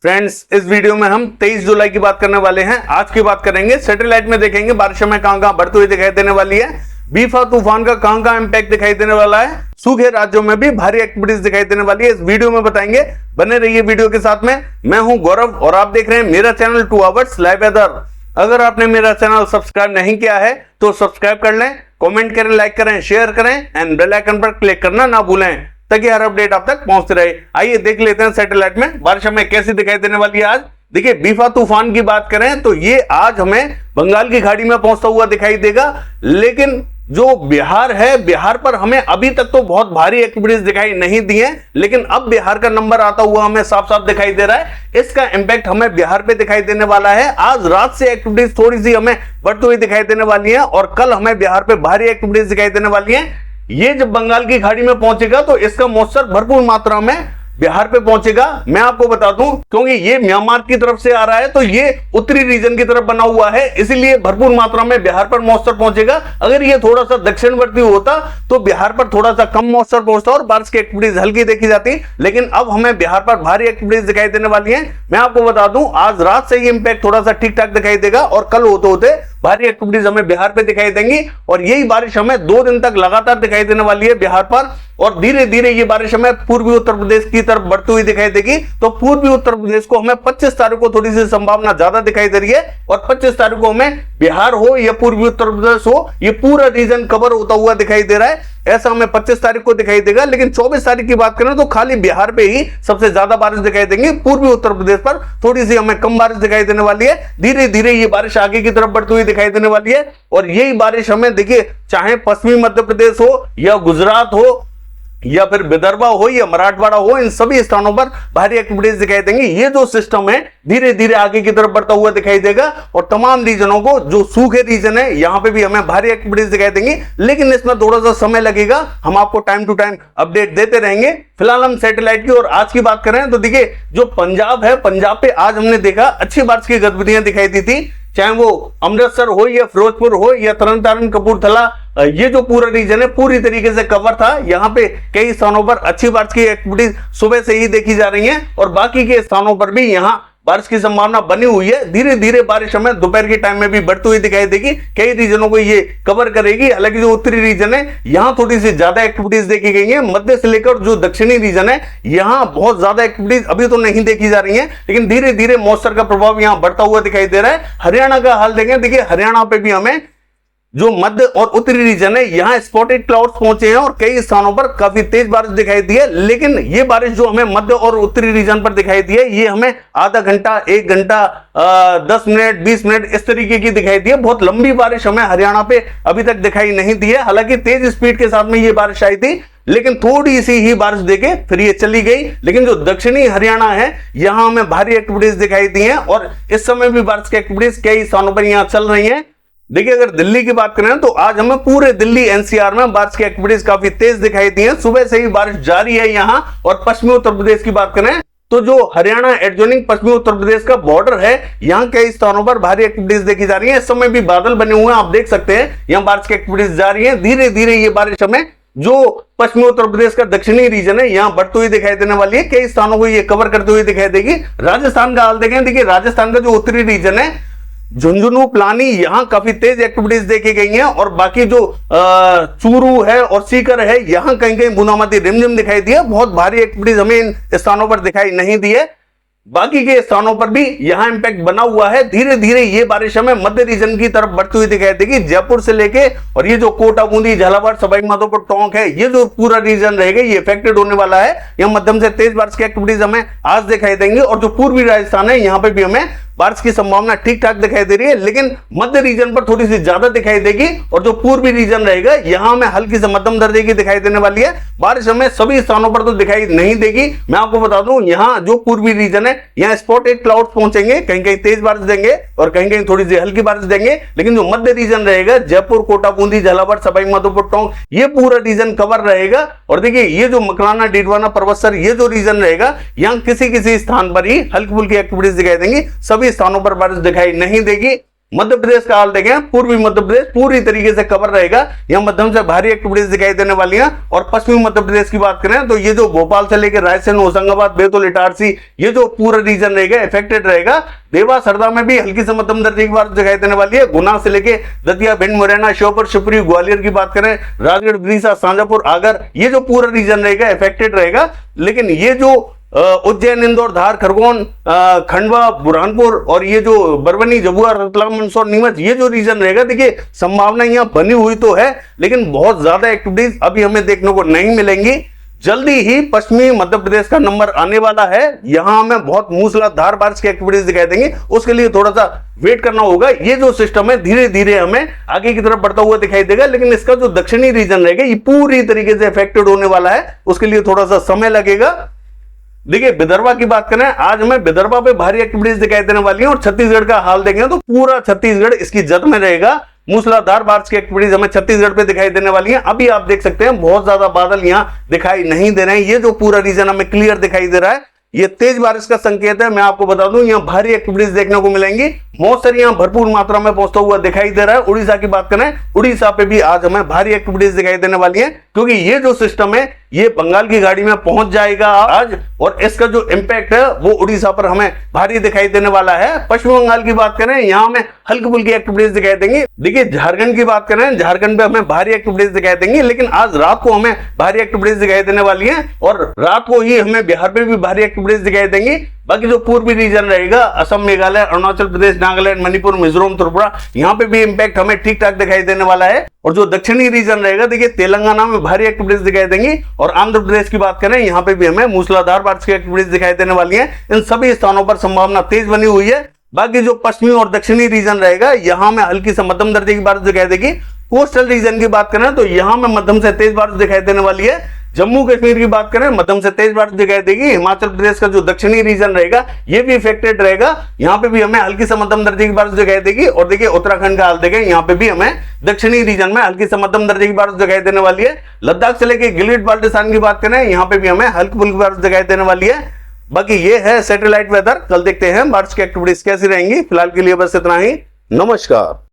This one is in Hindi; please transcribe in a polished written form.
फ्रेंड्स, इस वीडियो में हम 23 जुलाई की बात करने वाले हैं। आज की बात करेंगे सैटेलाइट में, देखेंगे बारिश में कहां बढ़ती हुई दिखाई देने वाली है, बीफा तूफान का कहां इंपैक्ट दिखाई देने वाला है, सूखे राज्यों में भी भारी एक्टिविटीज दिखाई देने वाली है। इस वीडियो में बताएंगे, बने रहिए वीडियो के साथ में। मैं हूं गौरव और आप देख रहे हैं मेरा चैनल 2 आवर्स लाइव वेदर। अगर आपने मेरा चैनल सब्सक्राइब नहीं किया है तो सब्सक्राइब कर लें, कमेंट करें, लाइक करें, शेयर करें एंड बेल आइकन पर क्लिक करना ना भूलें ताकि हर अपडेट आप तक पहुंचते रहे। आइए देख लेते हैं सैटेलाइट में बारिश हमें कैसी दिखाई देने वाली है आज। देखिए, बीफा तूफान की बात करें तो ये आज हमें बंगाल की खाड़ी में पहुंचता हुआ दिखाई देगा, लेकिन जो बिहार है, बिहार पर हमें अभी तक तो बहुत भारी एक्टिविटीज दिखाई नहीं दी है, लेकिन अब बिहार का नंबर आता हुआ हमें साफ साफ दिखाई दे रहा है। इसका इंपैक्ट हमें बिहार पे दिखाई देने वाला है। आज रात से एक्टिविटीज थोड़ी सी हमें बढ़ती हुई दिखाई देने वाली है और कल हमें बिहार पे भारी एक्टिविटीज दिखाई देने वाली है। ये जब बंगाल की खाड़ी में पहुंचेगा तो इसका मॉइस्चर भरपूर मात्रा में बिहार पे पहुंचेगा। मैं आपको बता दूं, क्योंकि ये म्यांमार की तरफ से आ रहा है तो ये उत्तरी रीजन की तरफ बना हुआ है, इसीलिए भरपूर मात्रा में बिहार पर मॉइस्चर पहुंचेगा। अगर ये थोड़ा सा दक्षिणवर्ती होता तो बिहार पर थोड़ा सा कम मॉइस्चर पहुंचता और बारिश की एक्टिविटीज हल्की देखी जाती, लेकिन अब हमें बिहार पर भारी एक्टिविटीज दिखाई देने वाली है। मैं आपको बता दूं, आज रात से ये इंपैक्ट थोड़ा सा ठीक ठाक दिखाई देगा और कल होते होते भारी एक्टिविटीज हमें बिहार पे दिखाई देंगी और यही बारिश हमें 2 दिन तक लगातार दिखाई देने वाली है बिहार पर। और धीरे धीरे ये बारिश हमें पूर्वी उत्तर प्रदेश की तरफ बढ़ती हुई दिखाई देगी। तो पूर्वी उत्तर प्रदेश को हमें 25 तारीख को थोड़ी सी संभावना ज्यादा दिखाई दे रही है और 25 तारीख को हमें बिहार हो या पूर्वी उत्तर प्रदेश हो, ये पूरा रीजन कवर होता हुआ दिखाई दे रहा है। ऐसा हमें 25 तारीख को दिखाई देगा, लेकिन 24 तारीख की बात करें तो खाली बिहार पे ही सबसे ज्यादा बारिश दिखाई देंगी। पूर्वी उत्तर प्रदेश पर थोड़ी सी हमें कम बारिश दिखाई देने वाली है। धीरे धीरे ये बारिश आगे की तरफ बढ़ती हुई दिखाई देने वाली है और यही बारिश हमें, देखिए, चाहे पश्चिमी मध्य प्रदेश हो या गुजरात हो या फिर विदर्भा हो या मराठवाड़ा हो, इन सभी स्थानों पर भारी एक्टिविटीज दिखाई देंगी। ये जो सिस्टम है धीरे धीरे आगे की तरफ बढ़ता हुआ दिखाई देगा और तमाम रीजनों को, जो सूखे रीजन है, यहां पे भी हमें भारी एक्टिविटीज दिखाई देंगी, लेकिन इसमें थोड़ा सा समय लगेगा। हम आपको टाइम टू टाइम अपडेट देते रहेंगे। फिलहाल हम सैटेलाइट की और आज की बात करें तो देखिए, जो पंजाब है, पंजाब पे आज हमने देखा अच्छी बारिश की गतिविधियां दिखाई दी थी, चाहे वो अमृतसर हो या फिरोजपुर हो या तरन तारण कपूरथला, ये जो पूरा रीजन है पूरी तरीके से कवर था। यहाँ पे कई स्थानों पर अच्छी बारिश की एक्टिविटीज सुबह से ही देखी जा रही है और बाकी के स्थानों पर भी यहाँ बारिश की संभावना बनी हुई है। धीरे धीरे बारिश हमें दोपहर के टाइम में भी बढ़ती हुई दिखाई देगी, कई रीजनों को ये कवर करेगी। हालांकि जो उत्तरी रीजन है यहाँ थोड़ी सी ज्यादा एक्टिविटीज देखी गई है। मध्य से लेकर जो दक्षिणी रीजन है यहाँ बहुत ज्यादा एक्टिविटीज अभी तो नहीं देखी जा रही है, लेकिन धीरे धीरे मॉइस्चर का प्रभाव यहाँ बढ़ता हुआ दिखाई दे रहा है। हरियाणा का हाल देखें, देखिए हरियाणा पे भी हमें जो मध्य और उत्तरी रीजन है यहाँ स्पॉटेड क्लाउड्स पहुंचे हैं और कई स्थानों पर काफी तेज बारिश दिखाई दी है, लेकिन ये बारिश जो हमें मध्य और उत्तरी रीजन पर दिखाई दी है ये हमें आधा घंटा, 1 घंटा, 10 मिनट, 20 मिनट इस तरीके की दिखाई दी है। बहुत लंबी बारिश हमें हरियाणा पे अभी तक दिखाई नहीं दी है। हालांकि तेज स्पीड के साथ में ये बारिश आई थी, लेकिन थोड़ी सी ही बारिश देके फिर ये चली गई। लेकिन जो दक्षिणी हरियाणा है यहाँ हमें भारी एक्टिविटीज दिखाई दी है और इस समय भी बारिश की एक्टिविटीज कई स्थानों पर यहाँ चल रही है। देखिए, अगर दिल्ली की बात करें तो आज हमें पूरे दिल्ली एनसीआर में बारिश की एक्टिविटीज काफी तेज दिखाई दी है। सुबह से ही बारिश जारी है यहाँ। और पश्चिमी उत्तर प्रदेश की बात करें तो जो हरियाणा एडजॉइनिंग पश्चिमी उत्तर प्रदेश का बॉर्डर है यहाँ कई स्थानों पर भारी एक्टिविटीज देखी जा रही है। इस समय भी बादल बने हुए हैं, आप देख सकते हैं, यहाँ बारिश की एक्टिविटीज जारी है। धीरे धीरे ये बारिश हमें जो पश्चिमी उत्तर प्रदेश का दक्षिणी रीजन है यहाँ बढ़ती हुई दिखाई देने वाली है। कई स्थानों को ये कवर करते हुए दिखाई देगी। राजस्थान का हाल देखें, देखिए राजस्थान का जो उत्तरी रीजन है, झुंझुनू, प्लानी, यहाँ काफी तेज एक्टिविटीज देखी गई हैं और बाकी जो चूरू है और सीकर है यहाँ कहीं कहीं बूंदाबांदी रिमझिम दिखाई दी है। बहुत भारी एक्टिविटीज हमें इन स्थानों पर दिखाई नहीं दी है। बाकी के स्थानों पर भी यहाँ इंपैक्ट बना हुआ है। धीरे धीरे ये बारिश हमें मध्य रीजन की तरफ बढ़ती हुई दिखाई देगी। जयपुर से लेके और ये जो कोटा, बूंदी, झालावाड़, सवाई माधोपुर, टोंक है, ये जो पूरा रीजन रहेगा ये इफेक्टेड होने वाला है। यहाँ मध्यम से तेज बारिश की एक्टिविटीज हमें आज दिखाई देंगी और जो पूर्वी राजस्थान है यहाँ पे भी हमें बारिश की संभावना ठीक ठाक दिखाई दे रही है, लेकिन मध्य रीजन पर थोड़ी सी ज्यादा दिखाई देगी और जो पूर्वी रीजन रहेगा यहाँ हमें हल्की से मध्यम दर्जे की दिखाई देने वाली है। बारिश हमें सभी स्थानों पर तो दिखाई नहीं देगी। मैं आपको बता दूं, यहाँ जो पूर्वी रीजन है यहाँ स्पॉटेड क्लाउड्स पहुंचेंगे, कहीं कहीं तेज बारिश देंगे और कहीं कहीं थोड़ी सी हल्की बारिश देंगे, लेकिन जो मध्य रीजन रहेगा, जयपुर, कोटा, बूंदी, झालावाड़, सवाई माधोपुर, टोंक, ये पूरा रीजन कवर रहेगा। और देखिए, ये जो मकराना, डीडवाना, परबतसर, ये जो रीजन रहेगा यहाँ किसी किसी स्थान पर ही हल्की फुल्की एक्टिविटीज दिखाई देंगी, सभी स्थानों पर बारिश दिखाई नहीं देगी। मध्य प्रदेश का हाल देखें, पूर्वी मध्य प्रदेश पूरी तरीके से कवर रहेगा, यहाँ मध्यम से भारी एक्टिविटीज दिखाई देने वाली हैं। और पश्चिमी मध्य प्रदेश की बात करें तो ये जो भोपाल से लेकर रायसेन, होशंगाबाद, बैतूल, इटारसी, ये जो पूरा रीजन रहेगा इफेक्टेड रहेगा। देवास, हरदा में भी हल्की से मध्यम दर्जे की बारिश दिखाई देने वाली है। गुना से लेके दतिया, भिंड, मुरैना, श्योपुर, शिवपुरी, ग्वालियर की बात करें, राजगढ़, विदिशा, शाजापुर, आगर, ये जो पूरा रीजन रहेगा इफेक्टेड रहेगा। लेकिन ये जो उज्जैन, इंदौर, धार, खरगोन, खंडवा, बुरहानपुर और ये जो बरबनी, जबुआ, रतलाम, मंदसौर, नीमच, ये जो रीजन रहेगा, देखिए संभावना यहाँ बनी हुई तो है, लेकिन बहुत ज्यादा एक्टिविटीज अभी हमें देखने को नहीं मिलेंगी। जल्दी ही पश्चिमी मध्य प्रदेश का नंबर आने वाला है, यहां हमें बहुत मूसलाधार बारिश की एक्टिविटीज दिखाई देंगे, उसके लिए थोड़ा सा वेट करना होगा। ये जो सिस्टम है धीरे धीरे हमें आगे की तरफ बढ़ता हुआ दिखाई देगा, लेकिन इसका जो दक्षिणी रीजन रहेगा ये पूरी तरीके से अफेक्टेड होने वाला है, उसके लिए थोड़ा सा समय लगेगा। देखिए विदर्भा की बात करें, आज हमें विदर्भा पे भारी एक्टिविटीज दिखाई देने वाली है। और छत्तीसगढ़ का हाल देखें तो पूरा छत्तीसगढ़ इसकी जद में रहेगा। मूसलाधार बारिश की एक्टिविटीज हमें छत्तीसगढ़ पे दिखाई देने वाली है। अभी आप देख सकते हैं बहुत ज्यादा बादल यहाँ दिखाई नहीं दे रहे हैं, ये जो पूरा रीजन हमें क्लियर दिखाई दे रहा है ये तेज बारिश का संकेत है। मैं आपको बता दूं यहाँ भारी एक्टिविटीज देखने को मिलेंगी, मॉइस्चर यहाँ भरपूर मात्रा में पहुंचता हुआ दिखाई दे रहा है। उड़ीसा की बात करें, उड़ीसा पे भी आज हमें भारी एक्टिविटीज दिखाई देने वाली है, क्योंकि ये जो सिस्टम है ये बंगाल की खाड़ी में पहुंच जाएगा आज, और इसका जो इंपैक्ट है वो उड़ीसा पर हमें भारी दिखाई देने वाला है। पश्चिम बंगाल की बात करें, यहाँ हमें हल्की फुल्की एक्टिविटीज दिखाई देंगी। देखिए झारखंड की बात करें, झारखंड पे हमें भारी एक्टिविटीज दिखाई देंगी, लेकिन आज रात को हमें भारी एक्टिविटीज दिखाई देने वाली है, और रात को ही हमें बिहार पे भी भारी एक्टिविटीज दिखाई देंगी। बाकी जो पूर्वी रीजन रहेगा, असम, मेघालय, अरुणाचल प्रदेश, नागालैंड, मणिपुर, मिजोरम, त्रिपुरा, यहाँ पे भी इंपैक्ट हमें ठीक ठाक दिखाई देने वाला है। और जो दक्षिणी रीजन रहेगा, देखिए तेलंगाना में भारी एक्टिविटीज दिखाई देंगी, और आंध्र प्रदेश की बात करें यहाँ पे भी हमें मूसलाधार बारिश की एक्टिविटीज दिखाई देने वाली है। इन सभी स्थानों पर संभावना तेज बनी हुई है। बाकी जो पश्चिमी और दक्षिणी रीजन रहेगा, यहाँ में हल्की से मध्यम दर्जे की बारिश दिखाई देगी। कोस्टल रीजन की बात करें तो यहाँ में मध्यम से तेज बारिश दिखाई देने वाली है। जम्मू कश्मीर की बात करें, मध्यम से तेज बारिश दिखाई देगी। हिमाचल प्रदेश का जो दक्षिणी रीजन रहेगा ये भी इफेक्टेड रहेगा, यहाँ पे भी हमें हल्की से मध्यम दर्जे की बारिश दिखाई देगी। और देखिए उत्तराखंड का हाल देखें, यहाँ पे भी हमें दक्षिणी रीजन में हल्की से मध्यम दर्जे की बारिश दिखाई देने वाली है। लद्दाख से लेकर गिलगित बाल्टिस्तान की बात करें, यहाँ पे भी हमें हल्की फुल्की बारिश दिखाई देने वाली है। बाकी ये है सैटेलाइट वेदर, कल देखते हैं बारिश की एक्टिविटीज कैसी रहेंगी। फिलहाल के लिए बस इतना ही, नमस्कार।